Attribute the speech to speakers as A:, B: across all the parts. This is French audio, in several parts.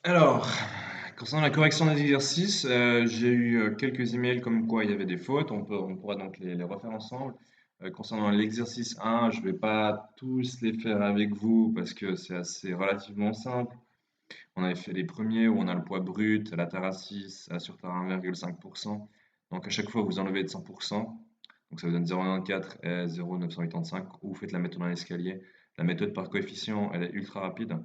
A: Alors, concernant la correction des exercices, j'ai eu quelques emails comme quoi il y avait des fautes. On pourra donc les refaire ensemble. Concernant l'exercice 1, je ne vais pas tous les faire avec vous parce que c'est assez relativement simple. On avait fait les premiers où on a le poids brut, la tare à 6, la surtare à 1,5%. Donc à chaque fois, vous enlevez de 100%. Donc ça vous donne 0,94 et 0,985. Ou vous faites la méthode en escalier. La méthode par coefficient, elle est ultra rapide.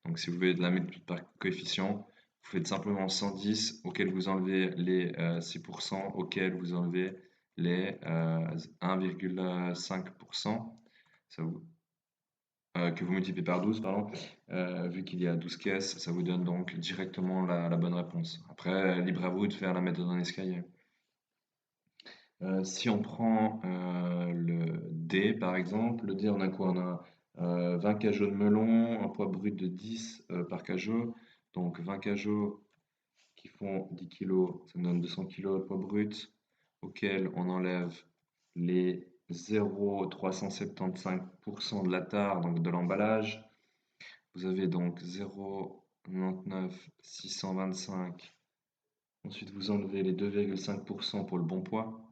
A: Donc si vous voulez de la méthode par coefficient, vous faites simplement 110 auquel vous enlevez les 6%, auquel vous enlevez les 1,5%, ça vous, que vous multipliez par 12, pardon. Vu qu'il y a 12 caisses, ça vous donne donc directement la bonne réponse. Après, libre à vous de faire la méthode en escalier. Si on prend le D par exemple, le D on a quoi? On a 20 cajots de melon, un poids brut de 10 par cajot, donc 20 cajots qui font 10 kg, ça nous donne 200 kg de poids brut, auquel on enlève les 0,375% de la tare, donc de l'emballage. Vous avez donc 0,99625. Ensuite, vous enlevez les 2,5% pour le bon poids.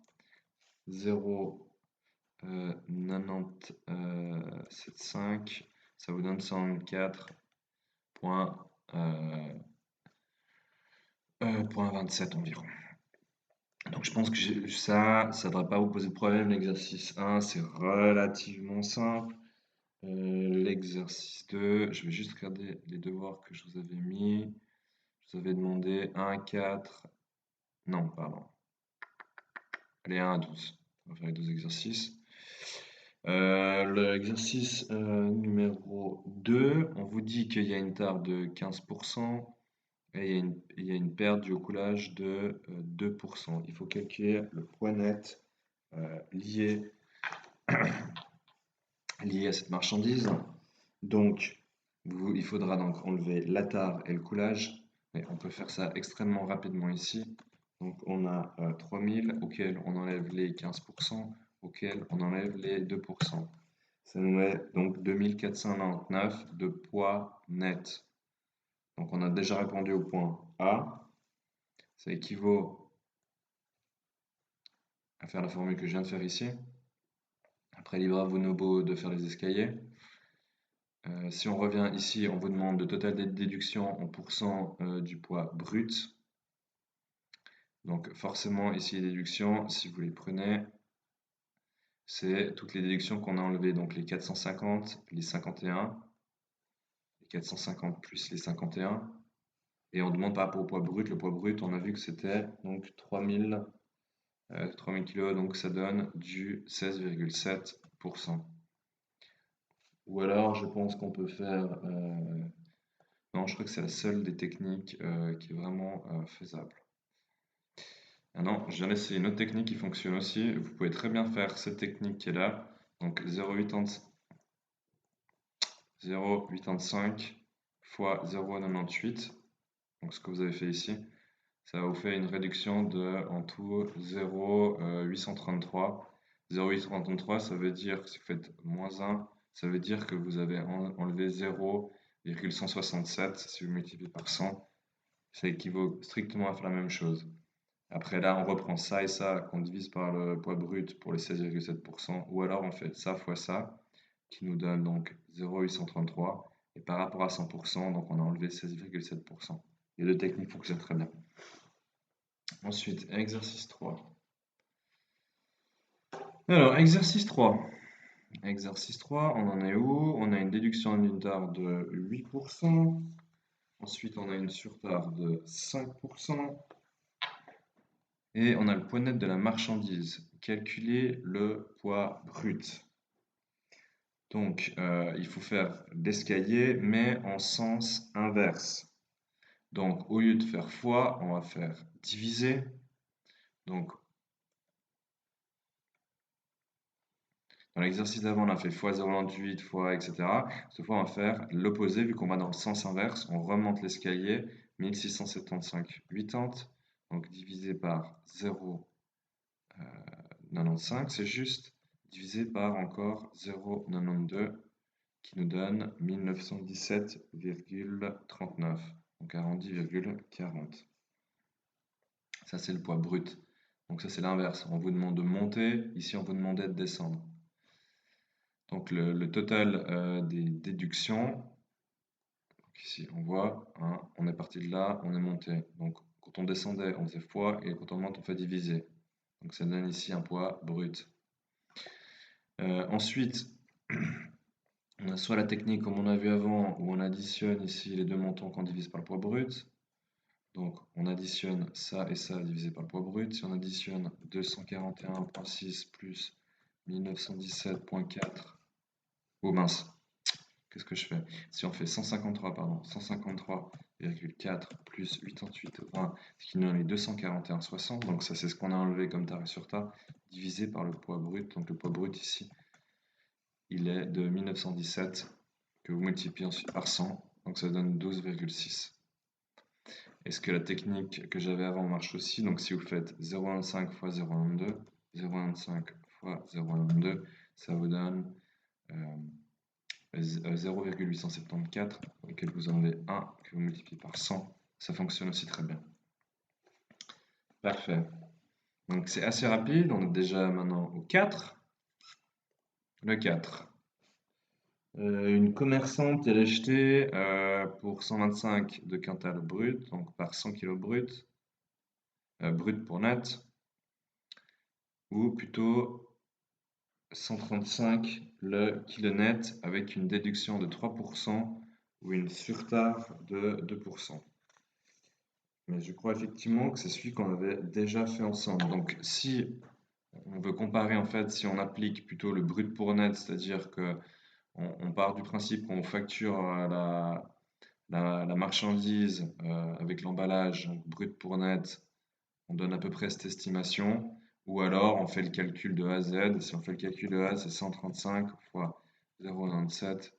A: 0,9075, ça vous donne 104,27 environ. Donc je pense que ça ne devrait pas vous poser de problème. L'exercice 1, c'est relativement simple. L'exercice 2, je vais juste regarder les devoirs que je vous avais mis. Je vous avais demandé 1, 4, non, pardon. Allez, 1 à 12. On va faire les 12 exercices. L'exercice numéro 2, on vous dit qu'il y a une tare de 15% et il y a une perte du coulage de 2%. Il faut calculer le poids net lié, lié à cette marchandise. Donc, il faudra donc enlever la tare et le coulage. Et on peut faire ça extrêmement rapidement ici. Donc, on a 3000 auquel on enlève les 15%, auquel on enlève les 2%. Ça nous met donc 2499 de poids net. Donc, on a déjà répondu au point A. Ça équivaut à faire la formule que je viens de faire ici. Après, libre à vous Nobo de faire les escaliers. Si on revient ici, on vous demande le total des déductions en pourcent du poids brut. Donc forcément, ici les déductions, si vous les prenez, c'est toutes les déductions qu'on a enlevées. Donc les 450, les 51, les 450 plus les 51. Et on demande par rapport au poids brut. Le poids brut, on a vu que c'était donc 3000 kg, donc ça donne du 16,7%. Ou alors, je pense qu'on peut faire... non, je crois que c'est la seule des techniques qui est vraiment faisable. Ah non, j'ai jamais essayé une autre technique qui fonctionne aussi. Vous pouvez très bien faire cette technique qui est là. Donc 0,85 fois 0,98. Donc ce que vous avez fait ici. Ça vous fait une réduction de en tout 0,833. 0,833, ça veut dire, si vous faites moins 1, ça veut dire que vous avez enlevé 0,167. Si vous multipliez par 100, ça équivaut strictement à faire la même chose. Après là, on reprend ça et ça qu'on divise par le poids brut pour les 16,7%. Ou alors on fait ça fois ça, qui nous donne donc 0,833. Et par rapport à 100%, donc on a enlevé 16,7%. Les deux techniques fonctionnent très bien. Ensuite, exercice 3. Alors, exercice 3. Exercice 3, on en est où? On a une déduction d'une tare de 8%. Ensuite, on a une surtare de 5%. Et on a le poids net de la marchandise. Calculer le poids brut. Donc, il faut faire l'escalier, mais en sens inverse. Donc, au lieu de faire fois, on va faire diviser. Donc, dans l'exercice d'avant, on a fait fois 0,98, fois, etc. Cette fois, on va faire l'opposé, vu qu'on va dans le sens inverse. On remonte l'escalier, 1675 80. Donc, divisé par 0,95, c'est juste. Divisé par encore 0,92 qui nous donne 1917,39. donc arrondi, 40. Ça, c'est le poids brut. Donc ça, c'est l'inverse. On vous demande de monter, ici, on vous demandait de descendre. Donc le total des déductions, donc ici, on voit, hein, on est parti de là, on est monté. Donc quand on descendait, on faisait fois, et quand on monte, on fait diviser. Donc ça donne ici un poids brut. Ensuite, on a soit la technique comme on a vu avant, où on additionne ici les deux montants qu'on divise par le poids brut. Donc on additionne ça et ça divisé par le poids brut. Si on additionne 241,6 plus 1917,4, oh mince, qu'est-ce que je fais? Si on fait 153, pardon, 153,4 plus 88,20, ce qui nous donne les 241,60, donc ça c'est ce qu'on a enlevé comme taré sur tas, divisé par le poids brut. Donc le poids brut ici, il est de 1917, que vous multipliez ensuite par 100, donc ça donne 12,6. Est-ce que la technique que j'avais avant marche aussi? Donc si vous faites 0,25 fois 0,12, 0,25 fois 0,12, ça vous donne 0,874, auquel vous enlevez 1, que vous multipliez par 100. Ça fonctionne aussi très bien. Parfait. Donc c'est assez rapide, on est déjà maintenant au 4. Le 4. Une commerçante, elle a acheté pour 125 de quintal brut, donc par 100 kg brut, brut pour net, ou plutôt 135 le kilo net avec une déduction de 3% ou une surtare de 2%. Mais je crois effectivement que c'est celui qu'on avait déjà fait ensemble. Donc si on veut comparer en fait, si on applique plutôt le brut pour net, c'est-à-dire que on part du principe qu'on facture la marchandise avec l'emballage, donc brut pour net, on donne à peu près cette estimation, ou alors on fait le calcul de A à Z. Si on fait le calcul de A, c'est 135 fois 0,97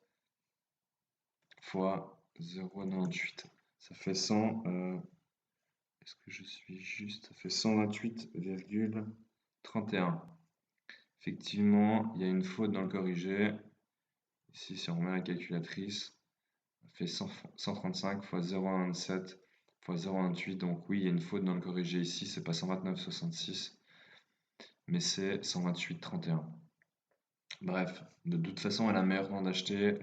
A: fois 0,98. Ça fait 100. Est-ce que je suis juste? Ça fait 128,31. Effectivement, il y a une faute dans le corrigé. Ici, si on remet la calculatrice, ça fait 135 fois 0,27 fois 0,28. Donc oui, il y a une faute dans le corrigé ici. C'est pas 129,66, mais c'est 128,31. Bref, de toute façon, elle a meilleur temps d'acheter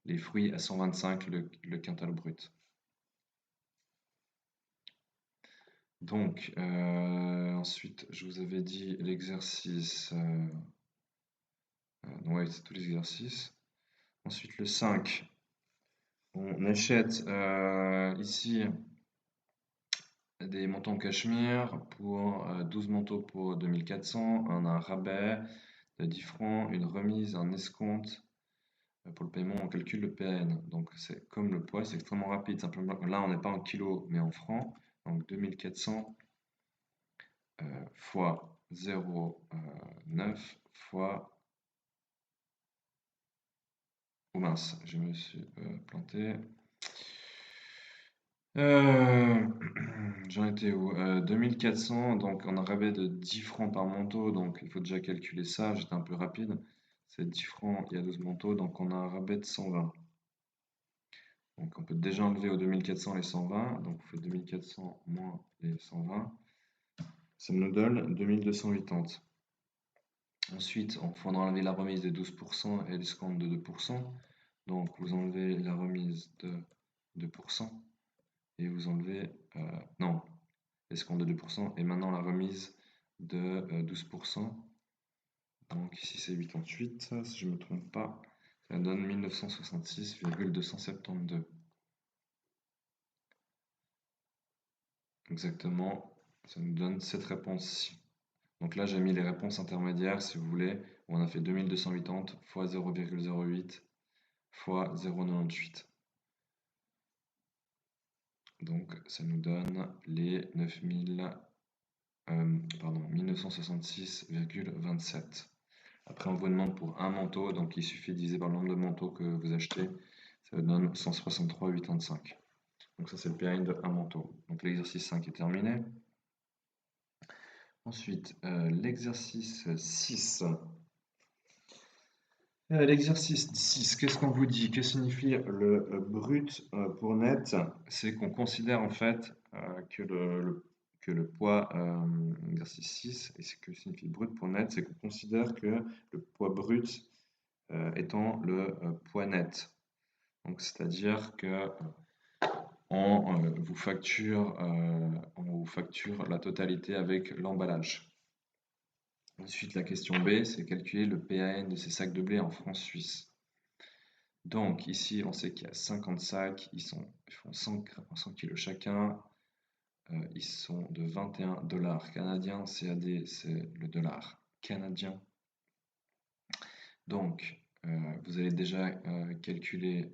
A: les fruits à 125 le quintal brut. Donc, ensuite, je vous avais dit l'exercice. Ouais, c'est tous les exercices. Ensuite, le 5. On achète ici des manteaux en cachemire pour 12 manteaux pour 2400. On a un rabais de 10 francs, une remise, un escompte. Pour le paiement, on calcule le PN. Donc, c'est comme le poids, c'est extrêmement rapide. Simplement, là, on n'est pas en kilos, mais en francs. Donc, 2400 fois 0,9 fois... Oh mince, je me suis planté. J'en étais où? 2400, donc on a un rabais de 10 francs par manteau, donc il faut déjà calculer ça, j'étais un peu rapide. C'est 10 francs, il y a 12 manteaux, donc on a un rabais de 120. Donc on peut déjà enlever aux 2400 les 120, donc on fait 2400 moins les 120. Ça nous donne 2280. Ensuite, il faudra enlever la remise de 12% et l'escompte de 2%. Donc vous enlevez la remise de 2% et vous enlevez... non, l'escompte de 2% et maintenant la remise de 12%. Donc ici c'est 88, si je ne me trompe pas. Ça donne 1966,272. Exactement, ça nous donne cette réponse-ci. Donc là, j'ai mis les réponses intermédiaires, si vous voulez, où on a fait 2280 fois 0,08 fois 0,98. Donc ça nous donne les 1966,27. Après, on vous demande pour un manteau, donc il suffit de diviser par le nombre de manteaux que vous achetez, ça vous donne 163,85. Donc ça, c'est le péril de un manteau. Donc l'exercice 5 est terminé. Ensuite, l'exercice 6. L'exercice 6, qu'est-ce qu'on vous dit? Que signifie le brut pour net? C'est qu'on considère en fait que le poids, exercice 6, et ce que signifie brut pour net, c'est qu'on considère que le poids brut étant le poids net. Donc c'est-à-dire que on vous facture la totalité avec l'emballage. Ensuite, la question B, c'est calculer le PAN de ces sacs de blé en francs suisses. Donc ici, on sait qu'il y a 50 sacs, ils font 100 kilos chacun, ils sont de 21 dollars canadiens, CAD c'est le dollar canadien. Donc vous allez déjà calculer,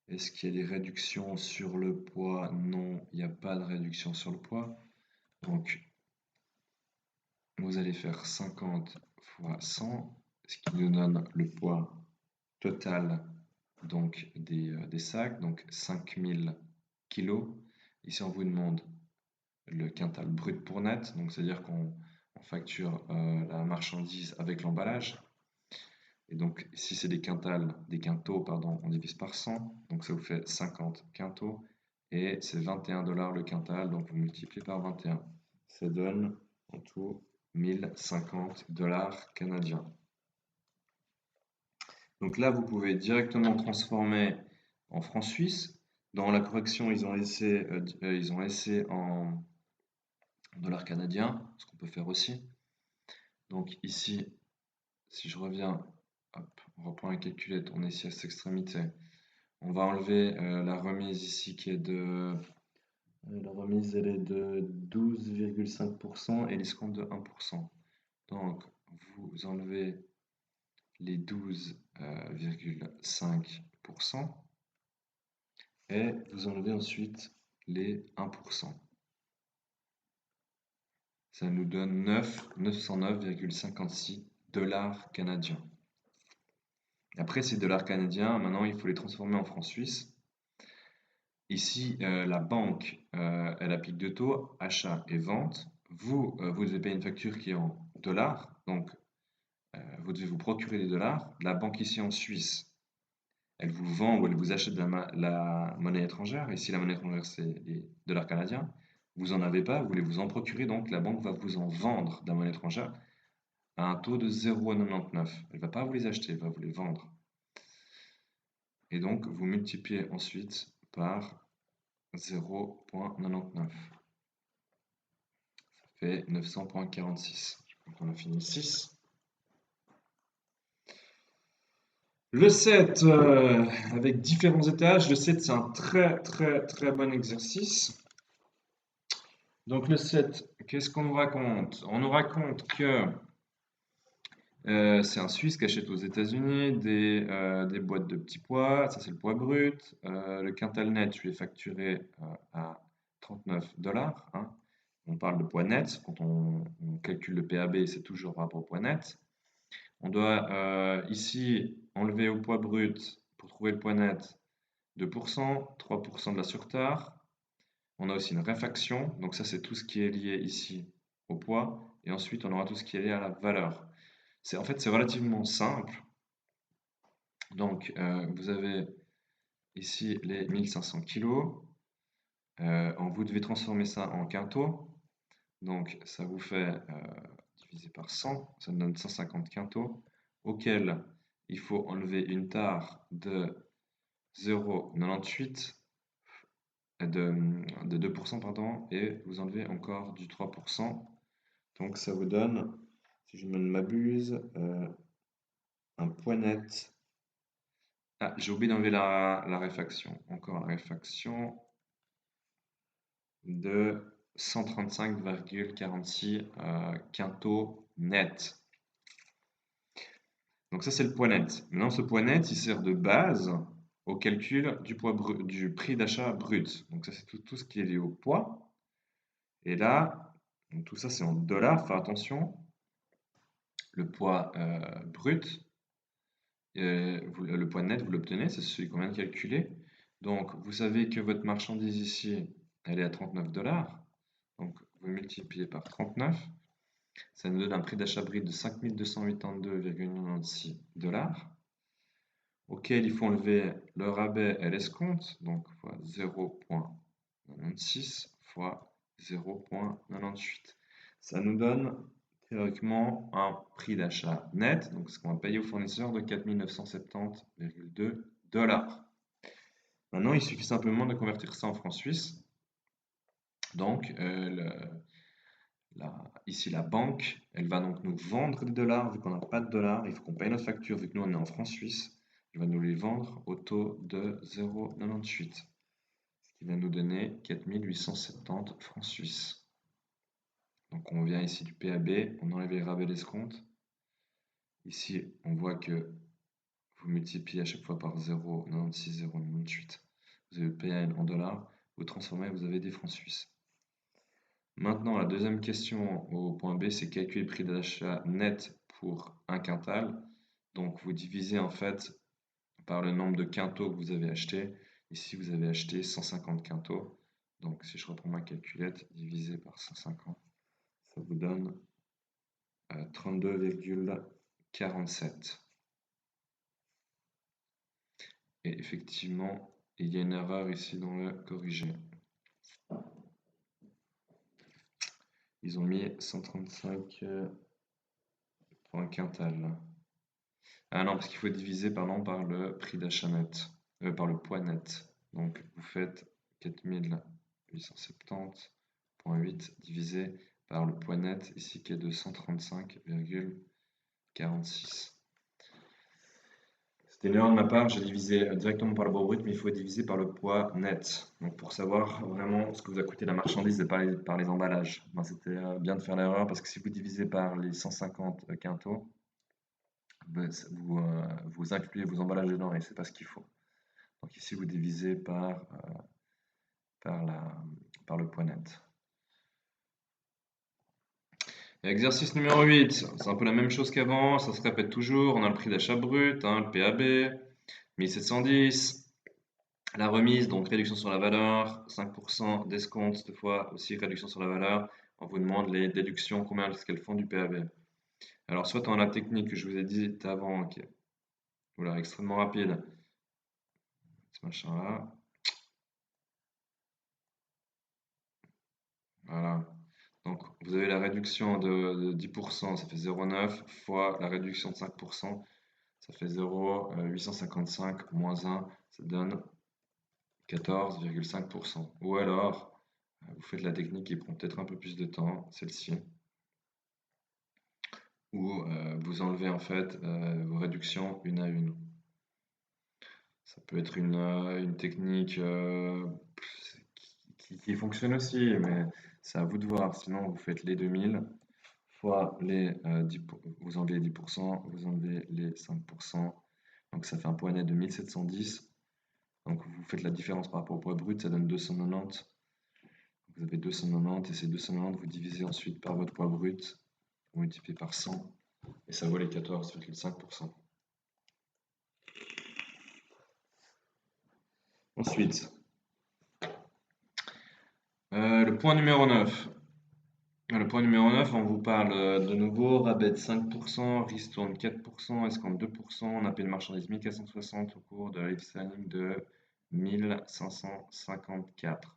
A: est-ce qu'il y a des réductions sur le poids? Non, il n'y a pas de réduction sur le poids. Donc vous allez faire 50 fois 100, ce qui nous donne le poids total donc des sacs, donc 5000 kilos. Ici, on vous demande le quintal brut pour net, donc c'est-à-dire qu'on facture la marchandise avec l'emballage. Et donc, si c'est des quintaux, pardon, on divise par 100, donc ça vous fait 50 quintaux. Et c'est 21 dollars le quintal, donc vous multipliez par 21. Ça donne en tout 1050 dollars canadiens. Donc là, vous pouvez directement transformer en francs suisses. Dans la correction, ils ont laissé en dollars canadiens, ce qu'on peut faire aussi. Donc ici, si je reviens, hop, on reprend la calculette, on est ici à cette extrémité. On va enlever la remise ici qui est de... La remise, elle est de 12,5% et l'escompte de 1%. Donc, vous enlevez les 12,5% et vous enlevez ensuite les 1%. Ça nous donne 909,56 dollars canadiens. Après ces dollars canadiens, maintenant il faut les transformer en francs suisses. Ici, la banque, elle applique deux taux, achat et vente. Vous devez payer une facture qui est en dollars, donc vous devez vous procurer des dollars. La banque ici en Suisse, elle vous vend ou elle vous achète la monnaie étrangère. Ici, la monnaie étrangère, c'est les dollars canadiens. Vous n'en avez pas, vous voulez vous en procurer, donc la banque va vous en vendre de la monnaie étrangère à un taux de 0,99. Elle ne va pas vous les acheter, elle va vous les vendre. Et donc, vous multipliez ensuite par 0,99. Ça fait 900,46. Donc, on a fini 6. Le 7, avec différents étages. Le 7, c'est un très bon exercice. Donc le 7, qu'est-ce qu'on nous raconte? On nous raconte que c'est un Suisse qui achète aux États-Unis des boîtes de petits pois, ça c'est le poids brut. Le quintal net, je l'ai facturé à 39 dollars. Hein. On parle de poids net, quand on calcule le PAB, c'est toujours par rapport au poids net. On doit ici enlever au poids brut, pour trouver le poids net, 2%, 3% de la surtare. On a aussi une réfaction, donc ça c'est tout ce qui est lié ici au poids. Et ensuite on aura tout ce qui est lié à la valeur. En fait, c'est relativement simple. Donc, vous avez ici les 1500 kg. Vous devez transformer ça en quintaux. Donc, ça vous fait divisé par 100, ça donne 150 quintaux, auquel il faut enlever une tare de 0,98 de 2%, pardon, et vous enlevez encore du 3%. Donc, ça vous donne, si je ne m'abuse, un poids net. Ah, j'ai oublié d'enlever la réfaction. Encore la réfaction de 135,46 quintaux net. Donc ça, c'est le poids net. Maintenant, ce poids net, il sert de base au calcul du prix d'achat brut. Donc ça, c'est tout ce qui est lié au poids. Et là, donc tout ça, c'est en dollars. Faire attention. Le poids brut, le poids net, vous l'obtenez, c'est celui qu'on vient de calculer. Donc, vous savez que votre marchandise ici, elle est à 39 dollars. Donc, vous multipliez par 39. Ça nous donne un prix d'achat brut de 5282,96 dollars. auquel il faut enlever le rabais et l'escompte, donc fois 0,96 fois 0,98. Ça nous donne théoriquement un prix d'achat net, donc ce qu'on va payer au fournisseur, de 4 970,2 $. Maintenant, il suffit simplement de convertir ça en francs suisses. Donc, ici, la banque, elle va donc nous vendre des dollars, vu qu'on n'a pas de dollars, il faut qu'on paye notre facture, vu que nous, on est en francs suisses. Elle va nous les vendre au taux de 0,98, ce qui va nous donner 4 870 francs suisses. Donc, on vient ici du PAB, on enlève les rabais d'escompte. Ici, on voit que vous multipliez à chaque fois par 0,96, 0,98. Vous avez le PAN en dollars, vous transformez, vous avez des francs suisses. Maintenant, la deuxième question au point B, c'est calculer le prix d'achat net pour un quintal. Donc, vous divisez en fait par le nombre de quintaux que vous avez acheté. Ici, vous avez acheté 150 quintaux. Donc, si je reprends ma calculette, divisé par 150, ça vous donne 32,47. Et effectivement, il y a une erreur ici dans le corrigé. Ils ont mis 135 pour un quintal. Ah non, parce qu'il faut diviser par le prix d'achat net, par le poids net. Donc vous faites 4870,8 divisé par le poids net, ici qui est de 135,46. C'était une erreur de ma part, j'ai divisé directement par le poids brut, mais il faut diviser par le poids net. Donc pour savoir vraiment ce que vous a coûté la marchandise et par les emballages. Ben, c'était bien de faire l'erreur parce que si vous divisez par les 150 quintaux, vous incluez vos emballages dedans et c'est pas ce qu'il faut. Donc ici vous divisez par le poids net. Exercice numéro 8, c'est un peu la même chose qu'avant, ça se répète toujours. On a le prix d'achat brut, le PAB, 1710. La remise, donc réduction sur la valeur, 5% d'escompte, cette fois aussi réduction sur la valeur. On vous demande les déductions, combien est-ce qu'elles font du PAB. Alors, soit on a la technique que je vous ai dit avant, qui est extrêmement rapide, ce machin-là. Voilà. Donc, vous avez la réduction de 10%, ça fait 0,9, fois la réduction de 5%, ça fait 0,855 moins 1, ça donne 14,5%. Ou alors, vous faites la technique qui prend peut-être un peu plus de temps, celle-ci, où vous enlevez en fait vos réductions une à une. Ça peut être une technique qui fonctionne aussi, mais c'est à vous de voir. Sinon, vous faites les 2000 fois les 10, vous enlevez les 10%, vous enlevez les 5%. Donc ça fait un poids net de 1710. Donc vous faites la différence par rapport au poids brut, ça donne 290. Vous avez 290 et ces 290, vous divisez ensuite par votre poids brut, vous multipliez par 100 et ça vaut les 14,5%. Ensuite, le point numéro 9. Le point numéro 9, on vous parle de nouveau, rabais de 5%, ristourne 4%, escompte 2%, on a payé de marchandises 1460 au cours de la life selling de 1554.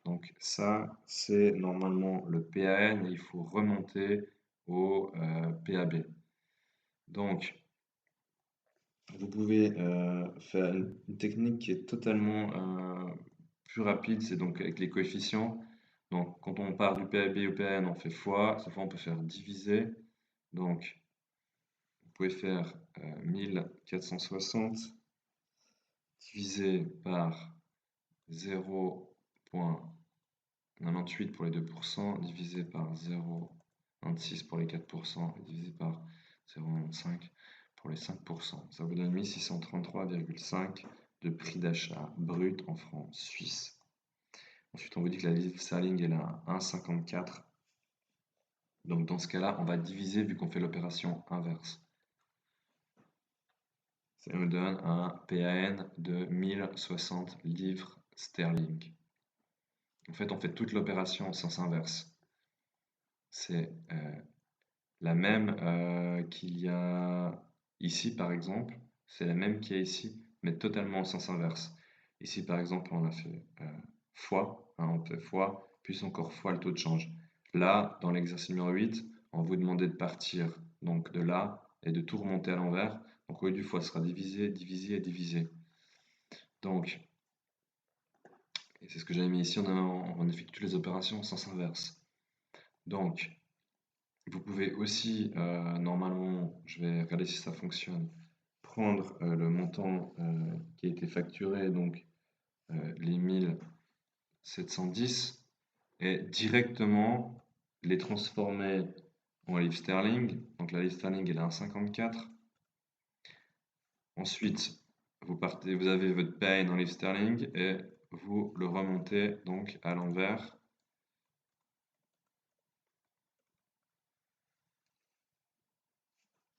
A: Donc ça, c'est normalement le PAN et il faut remonter au PAB. Donc, vous pouvez faire une technique qui est totalement plus rapide, c'est donc avec les coefficients. Donc, quand on part du PAB au PAN, on fait fois. Cette fois, on peut faire diviser. Donc, vous pouvez faire 1460 divisé par 0,98 pour les 2%, divisé par 0,26 pour les 4%, et divisé par 0,95 pour les 5%. Ça vous donne 1633,5 de prix d'achat brut en francs suisses. Ensuite, on vous dit que la life selling est à 1,54. Donc dans ce cas-là, on va diviser vu qu'on fait l'opération inverse. Ça nous donne un PAN de 1060 livres sterling. En fait, on fait toute l'opération en sens inverse. C'est la même qu'il y a ici, par exemple. c'est la même qu'il y a ici, mais totalement en sens inverse. Ici, par exemple, on a fait fois, hein, on fait fois, puis encore fois le taux de change. Là, dans l'exercice numéro 8, on vous demandait de partir donc de là et de tout remonter à l'envers. Donc au lieu du fois, ce sera divisé, divisé et divisé. Donc, et c'est ce que j'avais mis ici, on effectue les opérations en sens inverse. Donc, vous pouvez aussi, normalement, je vais regarder si ça fonctionne, prendre le montant qui a été facturé, donc les 1710, et directement les transformer en livres sterling. Donc la livre sterling elle est à 1,54. Ensuite, vous avez votre paye en livres sterling et vous le remontez donc à l'envers.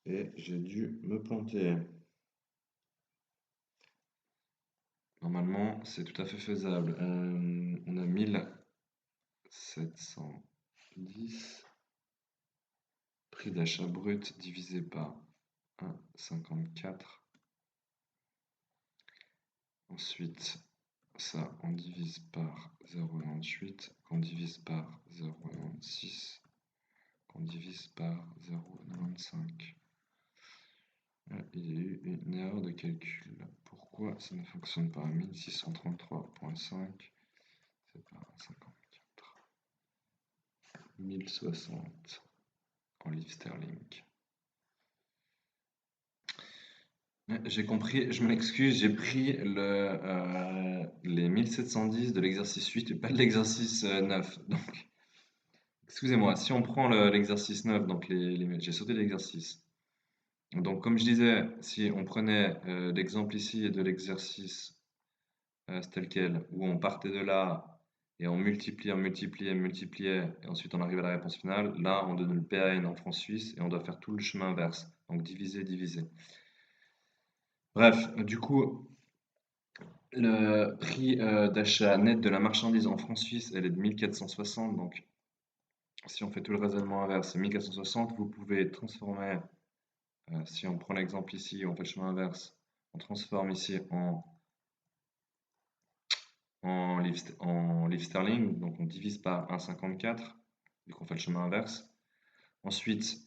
A: Et j'ai dû me planter. Normalement, c'est tout à fait faisable. On a 1710. Prix d'achat brut divisé par 1,54. Ensuite, ça, on divise par 0,98. Qu'on divise par 0,96. Qu'on divise par 0,95. Il y a eu une erreur de calcul. Pourquoi ça ne fonctionne pas? 1633,5. C'est pas 54. 1060 en livres sterling. J'ai compris, je m'excuse, j'ai pris les 1710 de l'exercice 8 et pas de l'exercice 9. Donc, excusez-moi, si on prend l'exercice 9, donc j'ai sauté l'exercice. Donc, comme je disais, si on prenait l'exemple ici de l'exercice tel quel, où on partait de là et on multipliait, et ensuite on arrive à la réponse finale, là on donne le PAN en francs suisses et on doit faire tout le chemin inverse. Donc, diviser, diviser. Bref, du coup, le prix d'achat net de la marchandise en francs suisses, elle est de 1460. Donc, si on fait tout le raisonnement inverse, c'est 1460. Vous pouvez transformer, si on prend l'exemple ici, on fait le chemin inverse, on transforme ici en livres sterling. Donc, on divise par 1,54, vu qu'on fait le chemin inverse. Ensuite,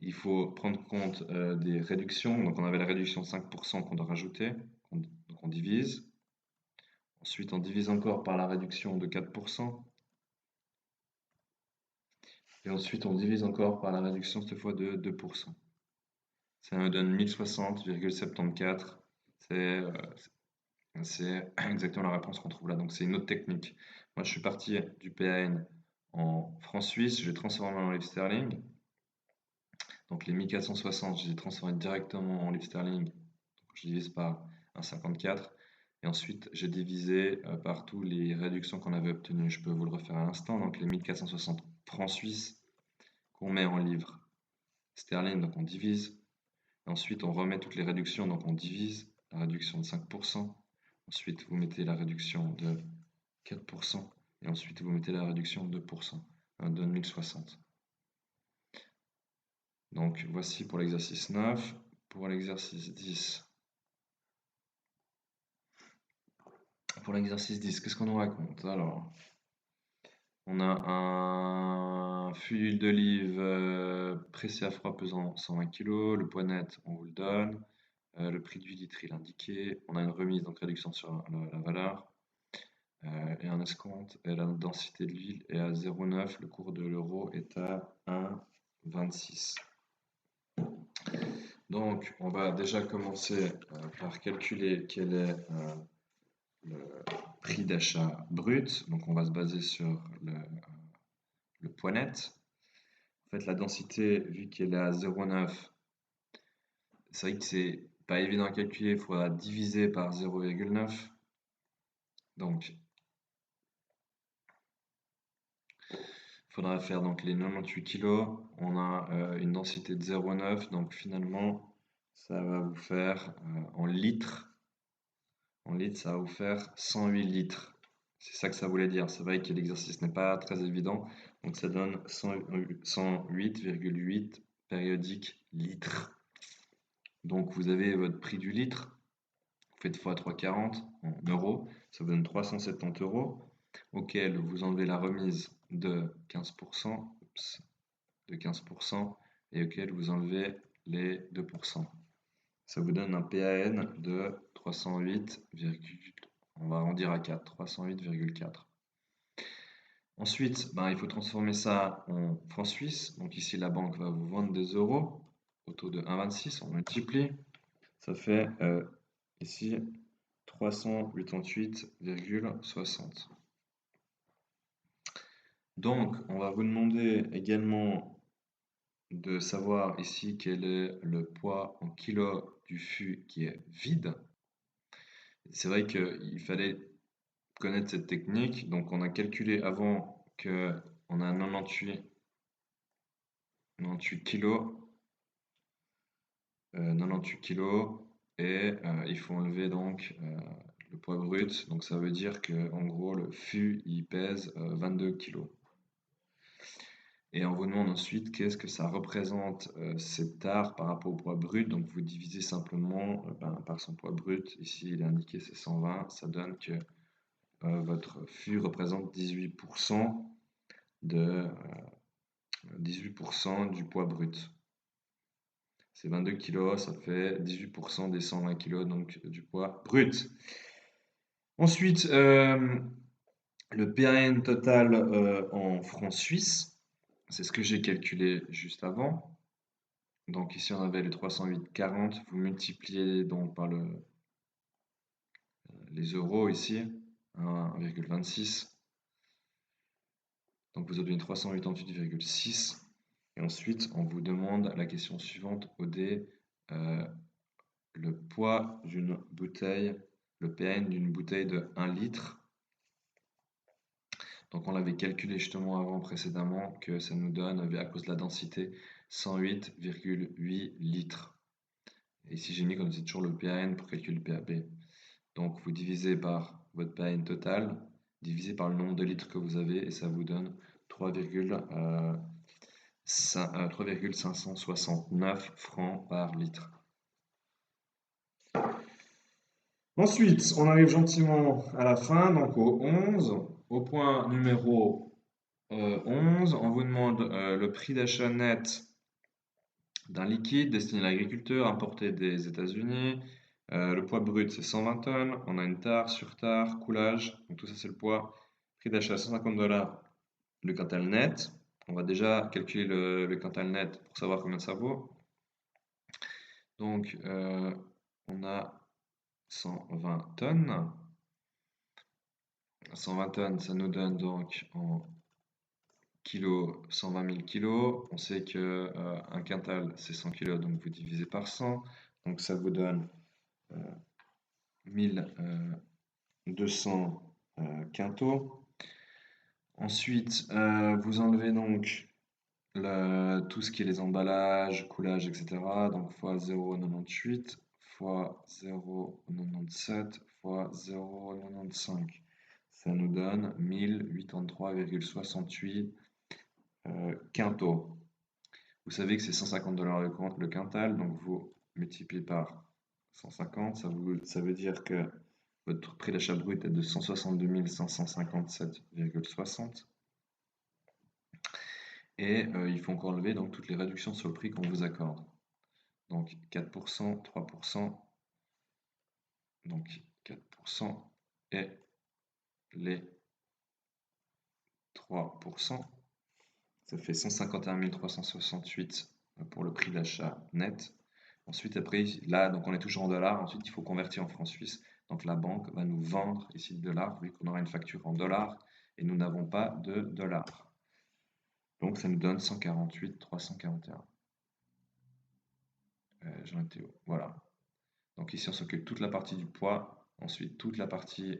A: il faut prendre compte des réductions. Donc, on avait la réduction de 5% qu'on doit rajouter. Donc, on divise. Ensuite, on divise encore par la réduction de 4%. Et ensuite, on divise encore par la réduction cette fois de 2%. Ça nous donne 1060,74. C'est exactement la réponse qu'on trouve là. Donc, c'est une autre technique. Moi, je suis parti du PAN en francs suisses. Je l'ai transformé en livres sterling. Donc, les 1460, je les ai transformés directement en livres sterling. Donc, je divise par 1,54. Et ensuite, j'ai divisé par toutes les réductions qu'on avait obtenues. Je peux vous le refaire à l'instant. Donc, les 1460 francs suisses qu'on met en livres sterling, donc on divise. Ensuite, on remet toutes les réductions, donc on divise. La réduction de 5%. Ensuite, vous mettez la réduction de 4%. Et ensuite, vous mettez la réduction de 2%. Ça donne 1060. Donc, voici pour l'exercice 9. Pour l'exercice 10. Pour l'exercice 10, qu'est-ce qu'on nous raconte? Alors, on a un fût d'huile d'olive pressé à froid pesant 120 kg. Le poids net, on vous le donne. Le prix du litre, il est indiqué. On a une remise, donc réduction sur la valeur. Et un escompte. Et la densité de l'huile est à 0,9. Le cours de l'euro est à 1,26. Donc, on va déjà commencer par calculer quel est le prix d'achat brut. Donc, on va se baser sur le poids net. En fait, la densité, vu qu'elle est à 0,9, c'est vrai que c'est pas évident à calculer. Il faudra diviser par 0,9. Donc, il faudra faire donc les 98 kg. On a une densité de 0,9. Donc, finalement, ça va vous faire en litres. En litres, ça va vous faire 108 litres. C'est ça que ça voulait dire. C'est vrai que l'exercice n'est pas très évident. Donc ça donne 108,8 périodiques litres. Donc vous avez votre prix du litre, vous faites x 3,40 en euros, ça vous donne 370 euros, auquel vous enlevez la remise de 15%, de 15%, et auquel vous enlevez les 2%. Ça vous donne un PAN de 308, on va arrondir à 4, 308,4. Ensuite, il faut transformer ça en francs suisses. Donc ici, la banque va vous vendre des euros au taux de 1,26. On multiplie. Ça fait ici 388,60. Donc, on va vous demander également de savoir ici quel est le poids en kilos du fût qui est vide. C'est vrai qu'il fallait connaître cette technique. Donc, on a calculé avant qu'on a 98 kilos. 98 kilos et il faut enlever donc le poids brut. Donc, ça veut dire que en gros, le fût il pèse 22 kilos. Et on vous demande ensuite qu'est-ce que ça représente cette tare par rapport au poids brut. Donc vous divisez simplement par son poids brut. Ici il est indiqué c'est 120. Ça donne que votre fût représente 18% de 18% du poids brut. C'est 22 kg, ça fait 18% des 120 kg, donc du poids brut. Ensuite, le PAN total en francs suisses. C'est ce que j'ai calculé juste avant. Donc ici on avait les 308,40, vous multipliez donc par les euros ici, 1,26. Donc vous obtenez 388,6. Et ensuite on vous demande la question suivante, OD, le poids d'une bouteille, le PAN d'une bouteille de 1 litre. Donc on l'avait calculé justement avant précédemment que ça nous donne, à cause de la densité, 108,8 litres. Et ici j'ai mis qu'on utilise toujours le PAN pour calculer le PAB. Donc vous divisez par votre PAN total, divisé par le nombre de litres que vous avez, et ça vous donne 3,569 francs par litre. Ensuite, on arrive gentiment à la fin, donc au 11, au point numéro 11, on vous demande le prix d'achat net d'un liquide destiné à l'agriculteur importé des États-Unis. Le poids brut c'est 120 tonnes, on a une tare, surtare, coulage, donc tout ça c'est le poids. Prix d'achat 150 $, le quintal net. On va déjà calculer le quintal net pour savoir combien ça vaut. Donc on a 120 tonnes. 120 tonnes, ça nous donne donc en kilos 120 000 kilos. On sait que un quintal c'est 100 kilos, donc vous divisez par 100. Donc ça vous donne 1200 quintaux. Ensuite, vous enlevez donc tout ce qui est les emballages, coulage, etc. Donc fois 0,98 fois 0,97 fois 0,95. Ça nous donne 1083,68 quintaux. Vous savez que c'est 150 $ le quintal, donc vous multipliez par 150, ça veut dire que votre prix d'achat brut est de 162 557,60. Et il faut encore enlever donc toutes les réductions sur le prix qu'on vous accorde. Donc 4%, 3%, donc 4% et les 3%. Ça fait 151 368 pour le prix d'achat net. Ensuite, après, là, donc on est toujours en dollars. Ensuite, il faut convertir en francs suisses. Donc la banque va nous vendre ici le dollar, vu qu'on aura une facture en dollars et nous n'avons pas de dollars. Donc ça nous donne 148 341. J'en étais où? Voilà. Donc ici, on s'occupe toute la partie du poids, ensuite toute la partie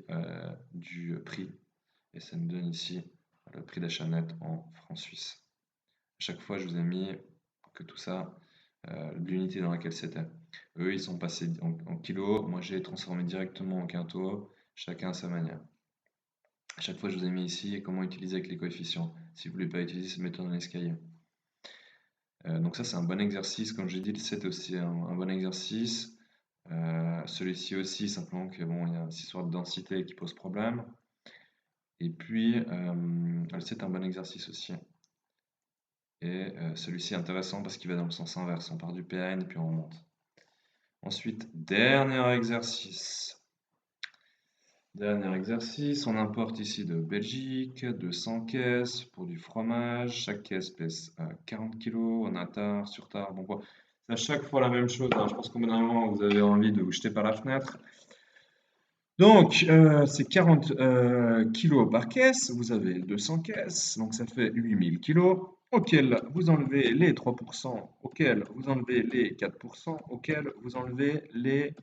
A: du prix. Et ça nous donne ici le prix d'achat net en francs suisses. À chaque fois, je vous ai mis que tout ça, l'unité dans laquelle c'était. Eux, ils sont passés en kilos. Moi, j'ai transformé directement en quintaux, chacun à sa manière. À chaque fois, je vous ai mis ici comment utiliser avec les coefficients. Si vous ne voulez pas utiliser cette méthode en escalier. Donc ça, c'est un bon exercice. Comme j'ai dit, le 7 aussi un bon exercice. Celui-ci aussi, simplement que bon, il y a cette histoire de densité qui pose problème. Et puis, le 7 est un bon exercice aussi. Et celui-ci est intéressant parce qu'il va dans le sens inverse. On part du PAN et puis on remonte. Ensuite, dernier exercice. Dernier exercice, on importe ici de Belgique 200 caisses pour du fromage. Chaque caisse pèse 40 kg en attar, sur tard, bon poids. C'est à chaque fois la même chose, hein. Je pense qu'au bout d'un moment, vous avez envie de vous jeter par la fenêtre. Donc, c'est 40 kg par caisse. Vous avez 200 caisses, donc ça fait 8000 kg, auquel vous enlevez les 3%, auquel vous enlevez les 4%, auquel vous enlevez les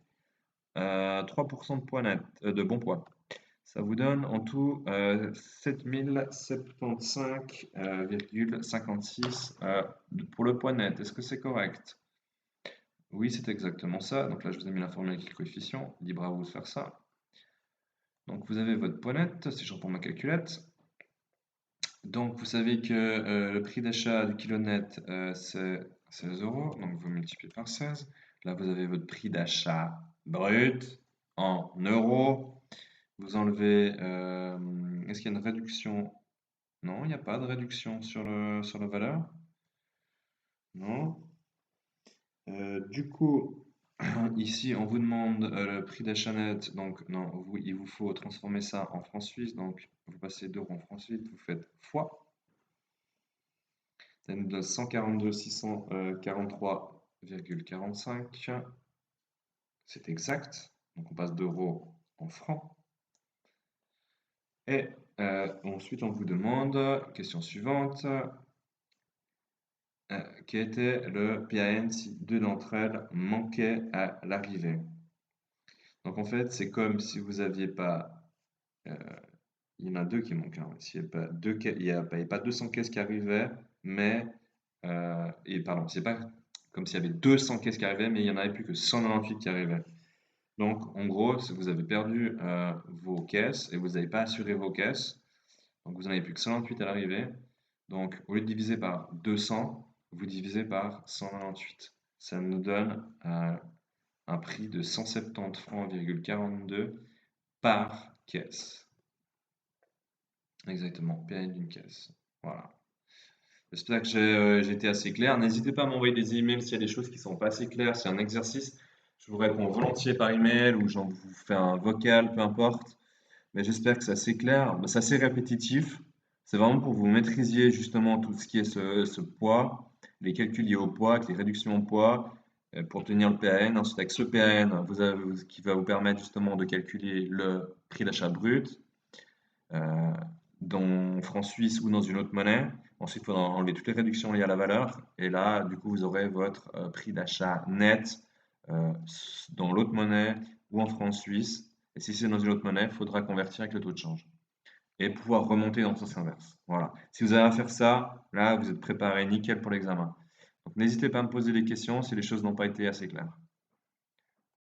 A: 3% de poids net, de bon poids. Ça vous donne en tout 7075,56 pour le poids net. Est-ce que c'est correct? Oui, c'est exactement ça. Donc là, je vous ai mis la formule avec les coefficients. Libre à vous de faire ça. Donc vous avez votre poids net, si je reprends ma calculette. Donc vous savez que le prix d'achat du kilo net, c'est 16 €. Donc vous multipliez par 16. Là, vous avez votre prix d'achat brut en euros. Vous enlevez, est-ce qu'il y a une réduction? Non, il n'y a pas de réduction sur la valeur. Non. Du coup, ici, on vous demande le prix d'achat net. Donc, non, il vous faut transformer ça en francs suisses. Donc, vous passez d'euros en francs suisses, vous faites fois. Ça nous donne 142 643,45. C'est exact. Donc, on passe d'euros en francs. Et ensuite, on vous demande, question suivante, quel était le PAN si deux d'entre elles manquaient à l'arrivée. Donc en fait, c'est comme si vous n'aviez pas, il y en a deux qui manquent, hein. S'il n'y a pas il y a pas 200 caisses qui arrivaient, mais, pardon, c'est pas comme s'il y avait 200 caisses qui arrivaient, mais il n'y en avait plus que 198 qui arrivaient. Donc en gros, vous avez perdu vos caisses et vous n'avez pas assuré vos caisses. Donc vous n'en avez plus que 198 à l'arrivée. Donc au lieu de diviser par 200, vous divisez par 198. Ça nous donne un prix de 170 francs,42 par caisse. Exactement, PAN d'une caisse. Voilà. J'espère que j'ai été assez clair. N'hésitez pas à m'envoyer des emails s'il y a des choses qui ne sont pas assez claires, s'il y a un exercice. Je vous réponds volontiers par email ou j'en vous fais un vocal, peu importe. Mais j'espère que c'est assez clair. C'est assez répétitif. C'est vraiment pour que vous maîtrisiez justement tout ce qui est ce poids, les calculs liés au poids, avec les réductions au poids, pour obtenir le PAN. Ensuite, avec ce PAN, qui va vous permettre justement de calculer le prix d'achat brut euh, dans francs suisses ou dans une autre monnaie. Ensuite, il faudra enlever toutes les réductions liées à la valeur. Et là, du coup, vous aurez votre prix d'achat net dans l'autre monnaie ou en francs suisses. Et si c'est dans une autre monnaie, il faudra convertir avec le taux de change et pouvoir remonter dans le sens inverse. Voilà. Si vous avez à faire ça, là, vous êtes préparé nickel pour l'examen. Donc, n'hésitez pas à me poser des questions si les choses n'ont pas été assez claires.